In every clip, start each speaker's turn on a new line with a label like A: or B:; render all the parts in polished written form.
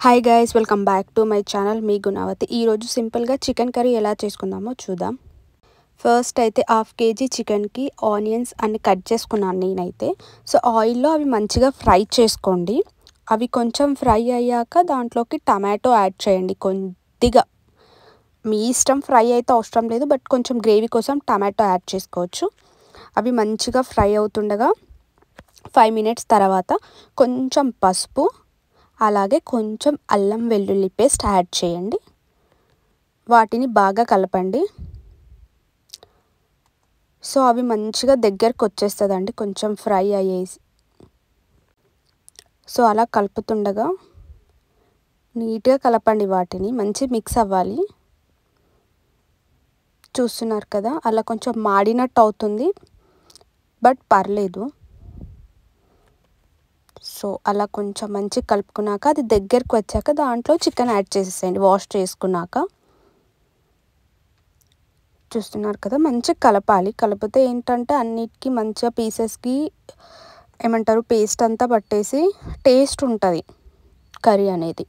A: Hi guys, welcome back to my channel. మీ గుణవతి. ఈరోజు సింపుల్గా చికెన్ కర్రీ ఎలా చేసుకుందామో చూద్దాం. ఫస్ట్ అయితే 1/2 kg చికెన్కి ఆనియన్స్ అన్ని కట్ చేసుకున్నాను నేనైతే. సో ఆయిల్లో అవి మంచిగా ఫ్రై చేసుకోండి. అవి కొంచెం ఫ్రై అయ్యాక దాంట్లోకి టమాటో యాడ్ చేయండి కొద్దిగా. మీ ఇష్టం, ఫ్రై అయితే అవసరం లేదు, బట్ కొంచెం గ్రేవీ కోసం టమాటో యాడ్ చేసుకోవచ్చు. అవి మంచిగా ఫ్రై అవుతుండగా 5 minutes తర్వాత కొంచెం పసుపు, అలాగే కొంచెం అల్లం వెల్లుల్లి పేస్ట్ యాడ్ చేయండి. వాటిని బాగా కలపండి. సో అవి మంచిగా దగ్గరకు వచ్చేస్తుందండి కొంచెం ఫ్రై అయ్యేసి. సో అలా కలుపుతుండగా నీట్గా కలపండి, వాటిని మంచి మిక్స్ అవ్వాలి. చూస్తున్నారు కదా, అలా కొంచెం మాడినట్టు అవుతుంది, బట్ పర్లేదు. సో అలా కొంచెం మంచిగా కలుపుకున్నాక అది దగ్గరకు వచ్చాక దాంట్లో చికెన్ యాడ్ చేసేసేయండి వాష్ చేసుకున్నాక. చూస్తున్నారు కదా, మంచిగా కలపాలి. కలిపితే ఏంటంటే అన్నిటికీ మంచిగా పీసెస్కి ఏమంటారు పేస్ట్ అంతా పట్టేసి టేస్ట్ ఉంటుంది కర్రీ అనేది.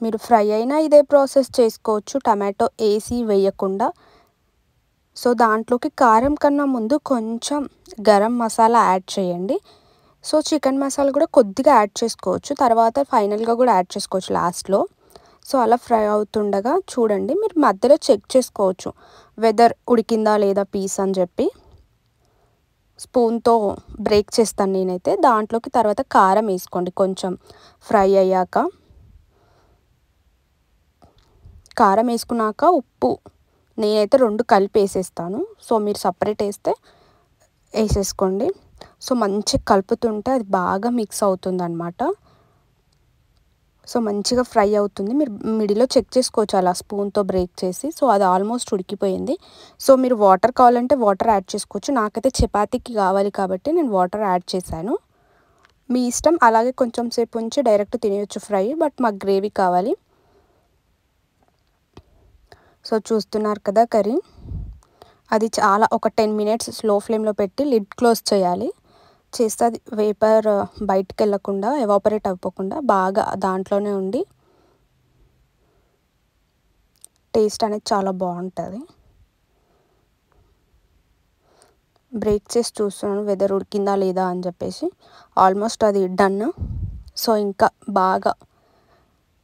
A: మీరు ఫ్రై అయినా ఇదే ప్రాసెస్ చేసుకోవచ్చు, టమాటో వేసి వేయకుండా. సో దాంట్లోకి కారం కన్నా ముందు కొంచెం గరం మసాలా యాడ్ చేయండి. సో చికెన్ మసాలా కూడా కొద్దిగా యాడ్ చేసుకోవచ్చు, తర్వాత ఫైనల్గా కూడా యాడ్ చేసుకోవచ్చు లాస్ట్లో. సో అలా ఫ్రై అవుతుండగా చూడండి, మీరు మధ్యలో చెక్ చేసుకోవచ్చు వెదర్ ఉడికిందా లేదా పీస్ అని చెప్పి. స్పూన్తో బ్రేక్ చేస్తాను నేనైతే. దాంట్లోకి తర్వాత కారం వేసుకోండి కొంచెం ఫ్రై అయ్యాక. కారం వేసుకున్నాక ఉప్పు నేనైతే 2 కలిపి వేసేస్తాను. సో మీరు సపరేట్ వేసేసుకోండి. సో మంచిగా కలుపుతుంటే అది బాగా మిక్స్ అవుతుంది అన్నమాట. సో మంచిగా ఫ్రై అవుతుంది. మీరు మిడిలో చెక్ చేసుకోవచ్చు అలా స్పూన్తో బ్రేక్ చేసి. సో అది ఆల్మోస్ట్ ఉడికిపోయింది. సో మీరు వాటర్ కావాలంటే వాటర్ యాడ్ చేసుకోవచ్చు. నాకైతే చపాతీకి కావాలి కాబట్టి నేను వాటర్ యాడ్ చేశాను. మీ ఇష్టం, అలాగే కొంచెం సేపు ఉంచి డైరెక్ట్ తినేయచ్చు ఫ్రై, బట్ మాకు గ్రేవీ కావాలి. సో చూస్తున్నారు కదా కర్రీ, అది చాలా ఒక 10 minutes స్లో ఫ్లేమ్లో పెట్టి లిడ్ క్లోజ్ చేయాలి. చేస్తే అది వేపర్ బయటికి వెళ్ళకుండా, ఎవాపరేట్ అవ్వకుండా బాగా దాంట్లోనే ఉండి టేస్ట్ అనేది చాలా బాగుంటుంది. బ్రేక్ చేసి చూస్తున్నాను వెదర్ ఉడికిందా లేదా అని చెప్పేసి. ఆల్మోస్ట్ అది డన్. సో ఇంకా బాగా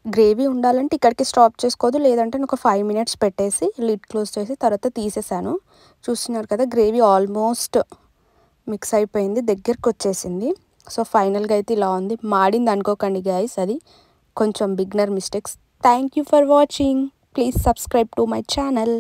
A: గ్రేవీ ఉండాలంటే ఇక్కడికి స్టాప్ చేసుకోవద్దు, లేదంటే నేను ఒక 5 minutes పెట్టేసి లిడ్ క్లోజ్ చేసి తర్వాత తీసేసాను. చూస్తున్నారు కదా, గ్రేవీ ఆల్మోస్ట్ మిక్స్ అయిపోయింది, దగ్గరకు వచ్చేసింది. సో ఫైనల్గా అయితే ఇలా ఉంది. మాడింది అనుకోకండి గైస్, అది కొంచెం beginner mistakes. Thank you for watching. Please subscribe to my channel.